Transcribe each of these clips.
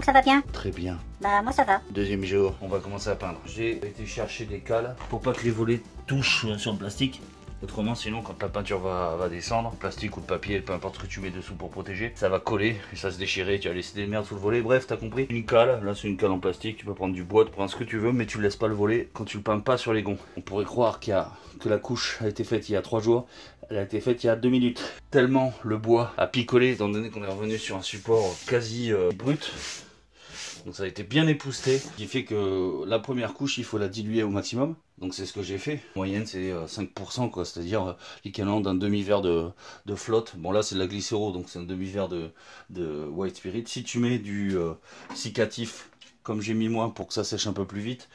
ça va bien? Très bien. Bah moi ça va. Deuxième jour, on va commencer à peindre. J'ai été chercher des cales pour pas que les volets touchent sur le plastique. Autrement, sinon, quand la peinture va descendre, plastique ou le papier, peu importe ce que tu mets dessous pour protéger, ça va coller et ça se déchirer. Tu vas laisser des merdes sous le volet. Bref, t'as compris. Une cale, là c'est une cale en plastique. Tu peux prendre du bois, tu prends ce que tu veux, mais tu laisses pas le volet quand tu le peins pas sur les gonds. On pourrait croire que la couche a été faite il y a 3 jours. Elle a été faite il y a 2 minutes. Tellement le bois a picolé, étant donné qu'on est revenu sur un support quasi brut. Donc ça a été bien épousseté, ce qui fait que la première couche, il faut la diluer au maximum. Donc c'est ce que j'ai fait. En moyenne, c'est 5%, quoi, c'est-à-dire l'équivalent d'un demi-verre de flotte. Bon là, c'est de la glycéro, donc c'est un demi-verre de white spirit. Si tu mets du cicatif, comme j'ai mis moi, pour que ça sèche un peu plus vite,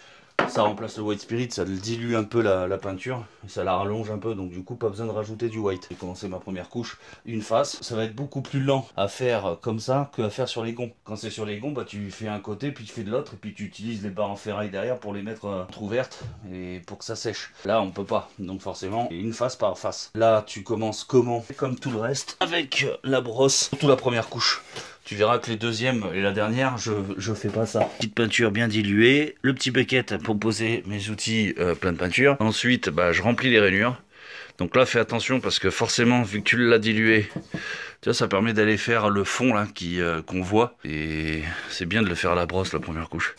ça remplace le white spirit, ça dilue un peu la peinture, et ça la rallonge un peu, donc du coup pas besoin de rajouter du white. J'ai commencé ma première couche, une face, ça va être beaucoup plus lent à faire comme ça que à faire sur les gonds. Quand c'est sur les gonds, bah tu fais un côté, puis tu fais de l'autre, et puis tu utilises les barres en ferraille derrière pour les mettre entrouvertes, et pour que ça sèche. Là on peut pas, donc forcément une face par face. Là tu commences comment? Comme tout le reste, avec la brosse, surtout la première couche. Tu verras que les deuxièmes et la dernière, je fais pas ça. Petite peinture bien diluée, le petit bucket pour poser mes outils plein de peinture. Ensuite, bah, je remplis les rainures. Donc là, fais attention parce que forcément, vu que tu l'as dilué, tu vois, ça permet d'aller faire le fond là qu'on voit. Et c'est bien de le faire à la brosse, la première couche.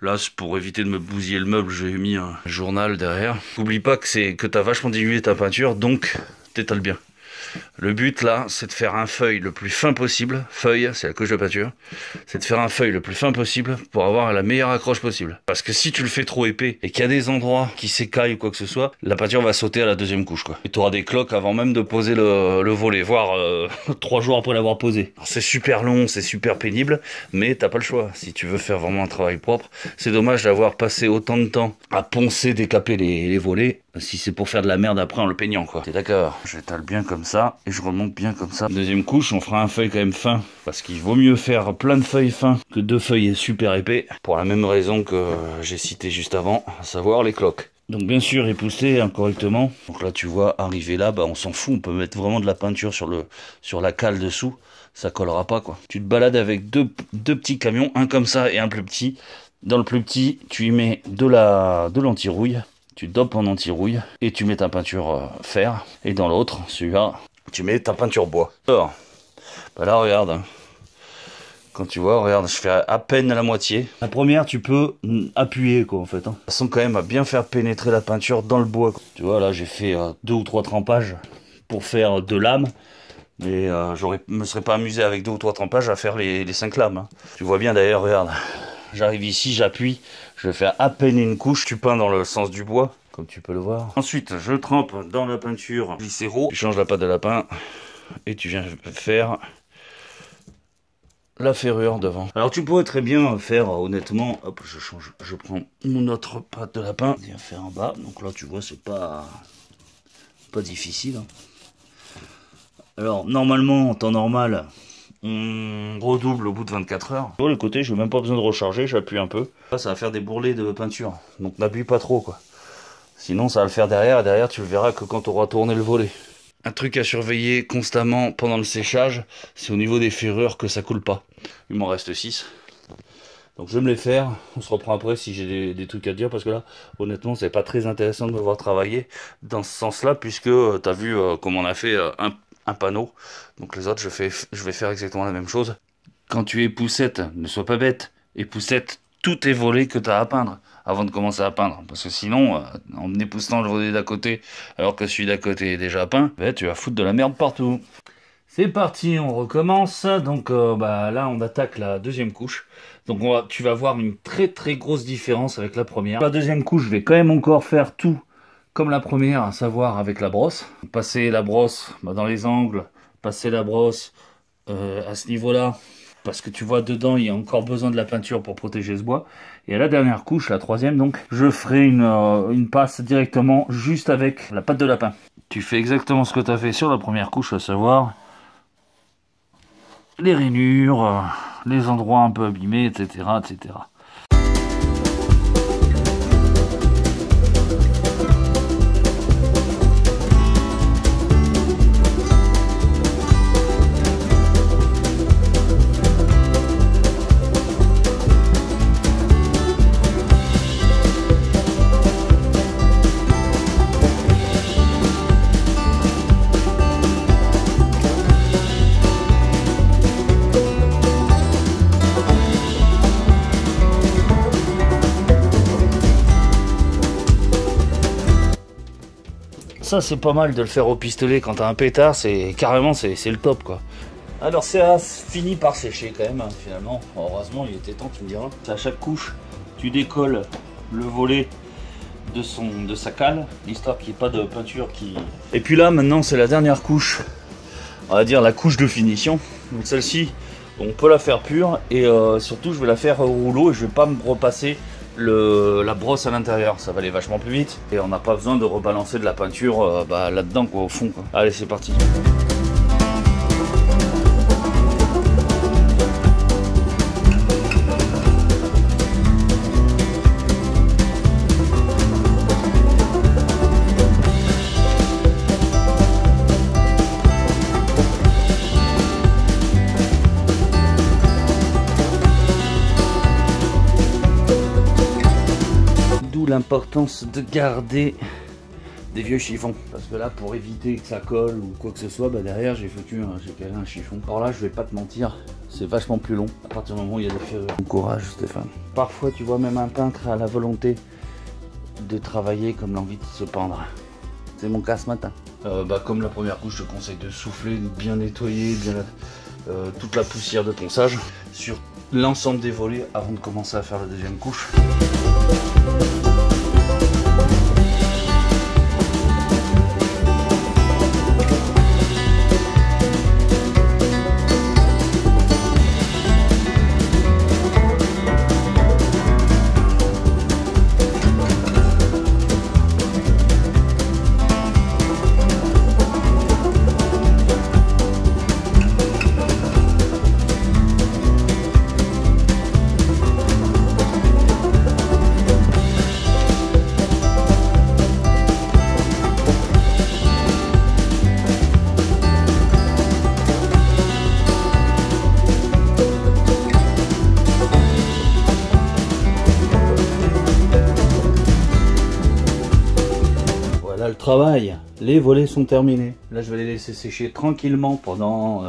Là, pour éviter de me bousiller le meuble, j'ai mis un journal derrière. N'oublie pas que tu as vachement dilué ta peinture, donc t'étales bien. Le but là, c'est de faire un feuille le plus fin possible. Feuille, c'est la couche de peinture. C'est de faire un feuille le plus fin possible pour avoir la meilleure accroche possible. Parce que si tu le fais trop épais et qu'il y a des endroits qui s'écaillent ou quoi que ce soit, la peinture va sauter à la deuxième couche, quoi. Et tu auras des cloques avant même de poser le volet, voire 3 jours après l'avoir posé. C'est super long, c'est super pénible, mais t'as pas le choix. Si tu veux faire vraiment un travail propre, c'est dommage d'avoir passé autant de temps à poncer, décaper les volets. Si c'est pour faire de la merde après en le peignant, quoi. T'es d'accord? J'étale bien comme ça et je remonte bien comme ça. Deuxième couche, on fera un feuille quand même fin parce qu'il vaut mieux faire plein de feuilles fins que 2 feuilles super épais pour la même raison que j'ai cité juste avant, à savoir les cloques. Donc bien sûr épousser correctement. Donc là tu vois arriver là, bah on s'en fout, on peut mettre vraiment de la peinture sur la cale dessous, ça collera pas, quoi. Tu te balades avec deux petits camions, un comme ça et un plus petit. Dans le plus petit, tu y mets de l'anti-rouille. Tu dopes en anti-rouille et tu mets ta peinture fer. Et dans l'autre, celui-là, tu mets ta peinture bois. Alors, bah là, regarde. Hein. Quand tu vois, regarde, je fais à peine la moitié. La première, tu peux appuyer, quoi, en fait. Hein. De façon, quand même, à bien faire pénétrer la peinture dans le bois. Quoi. Tu vois, là, j'ai fait 2 ou 3 trempages pour faire 2 lames. Mais je me serais pas amusé avec 2 ou 3 trempages à faire les 5 lames. Hein. Tu vois bien, d'ailleurs, regarde. J'arrive ici, j'appuie, je fais à peine une couche, tu peins dans le sens du bois, comme tu peux le voir. Ensuite, je trempe dans la peinture glycéro, tu changes la pâte de lapin et tu viens faire la ferrure devant. Alors tu pourrais très bien faire, honnêtement, hop, je prends mon autre pâte de lapin, viens faire en bas, donc là tu vois c'est pas difficile. Hein. Alors normalement, en temps normal, on redouble au bout de 24 heures. Sur le côté, je n'ai même pas besoin de recharger, j'appuie un peu. Là, ça va faire des bourrelets de peinture. Donc n'appuie pas trop, quoi. Sinon, ça va le faire derrière. Et derrière, tu le verras que quand tu auras tourné le volet. Un truc à surveiller constamment pendant le séchage, c'est au niveau des ferrures que ça coule pas. Il m'en reste 6. Donc je vais me les faire. On se reprend après si j'ai des trucs à dire. Parce que là, honnêtement, c'est pas très intéressant de me voir travailler dans ce sens-là. Puisque tu as vu comment on a fait un panneau, donc les autres je vais faire exactement la même chose. Quand tu époussette, ne sois pas bête, époussette tous tes volets que tu as à peindre avant de commencer à peindre, parce que sinon en époussant le volet d'à côté alors que celui d'à côté est déjà peint, bah, tu vas foutre de la merde partout. C'est parti, on recommence. Donc bah, là on attaque la deuxième couche. Donc tu vas voir une très très grosse différence avec la première. La deuxième couche, je vais quand même encore faire tout comme la première, à savoir avec la brosse. Passer la brosse dans les angles, passer la brosse à ce niveau-là, parce que tu vois dedans il y a encore besoin de la peinture pour protéger ce bois. Et à la dernière couche, la troisième donc, je ferai une passe directement juste avec la pâte de lapin. Tu fais exactement ce que tu as fait sur la première couche, à savoir les rainures, les endroits un peu abîmés, etc. etc. Ça c'est pas mal de le faire au pistolet quand t'as un pétard, c'est carrément c'est le top quoi. Alors ça finit par sécher quand même hein, finalement. Heureusement il était temps, tu me diras. À chaque couche tu décolles le volet de sa cale, histoire qu'il n'y ait pas de peinture qui... Et puis là maintenant c'est la dernière couche, on va dire la couche de finition. Donc celle-ci on peut la faire pure et surtout je vais la faire au rouleau et je vais pas me repasser la brosse à l'intérieur, ça va aller vachement plus vite et on n'a pas besoin de rebalancer de la peinture là-dedans quoi, au fond quoi. Allez c'est parti. L'importance de garder des vieux chiffons parce que là pour éviter que ça colle ou quoi que ce soit derrière j'ai calé un chiffon. Alors là je vais pas te mentir, c'est vachement plus long à partir du moment où il y a des ferrures. Bon courage Stéphane. Parfois tu vois même un peintre a la volonté de travailler comme l'envie de se pendre. C'est mon cas ce matin. Comme la première couche je te conseille de souffler, de bien nettoyer toute la poussière de ponçage sur l'ensemble des volets avant de commencer à faire la deuxième couche. Le travail, les volets sont terminés. Là je vais les laisser sécher tranquillement pendant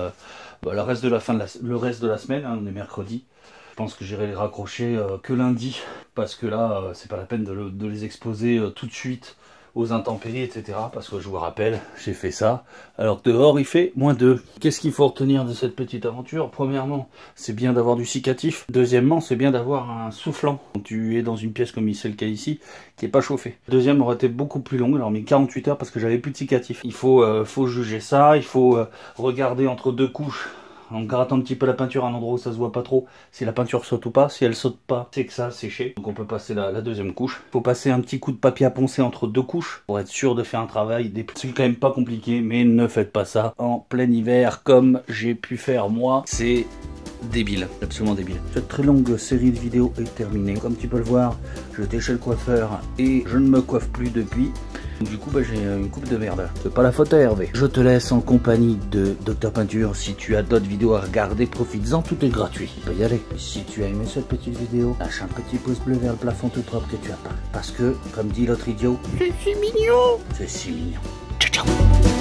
le reste de la semaine, hein, on est mercredi. Je pense que j'irai les raccrocher que lundi parce que là c'est pas la peine de les exposer tout de suite aux intempéries etc. Parce que je vous rappelle, j'ai fait ça alors que dehors il fait -2. Qu'est-ce qu'il faut retenir de cette petite aventure? Premièrement, c'est bien d'avoir du cicatif. Deuxièmement, c'est bien d'avoir un soufflant quand tu es dans une pièce comme c'est le cas ici, qui est pas chauffée. Deuxième aurait été beaucoup plus long, alors mis 48 heures parce que j'avais plus de cicatif. Il faut juger ça, il faut regarder entre deux couches en grattant un petit peu la peinture à un endroit où ça se voit pas trop, si la peinture saute ou pas. Si elle saute pas, c'est que ça a séché. Donc on peut passer la deuxième couche. Il faut passer un petit coup de papier à poncer entre deux couches pour être sûr de faire un travail. C'est quand même pas compliqué, mais ne faites pas ça en plein hiver comme j'ai pu faire moi. C'est débile, absolument débile. Cette très longue série de vidéos est terminée. Comme tu peux le voir, j'étais chez le coiffeur et je ne me coiffe plus depuis. Du coup j'ai une coupe de merde. C'est pas la faute à Hervé. Je te laisse en compagnie de Dr Peinture. Si tu as d'autres vidéos à regarder, profites-en, tout est gratuit. Tu peux y aller. Si tu as aimé cette petite vidéo, lâche un petit pouce bleu vers le plafond tout propre que tu as peint. Parce que, comme dit l'autre idiot, c'est si mignon. C'est si mignon. Ciao ciao.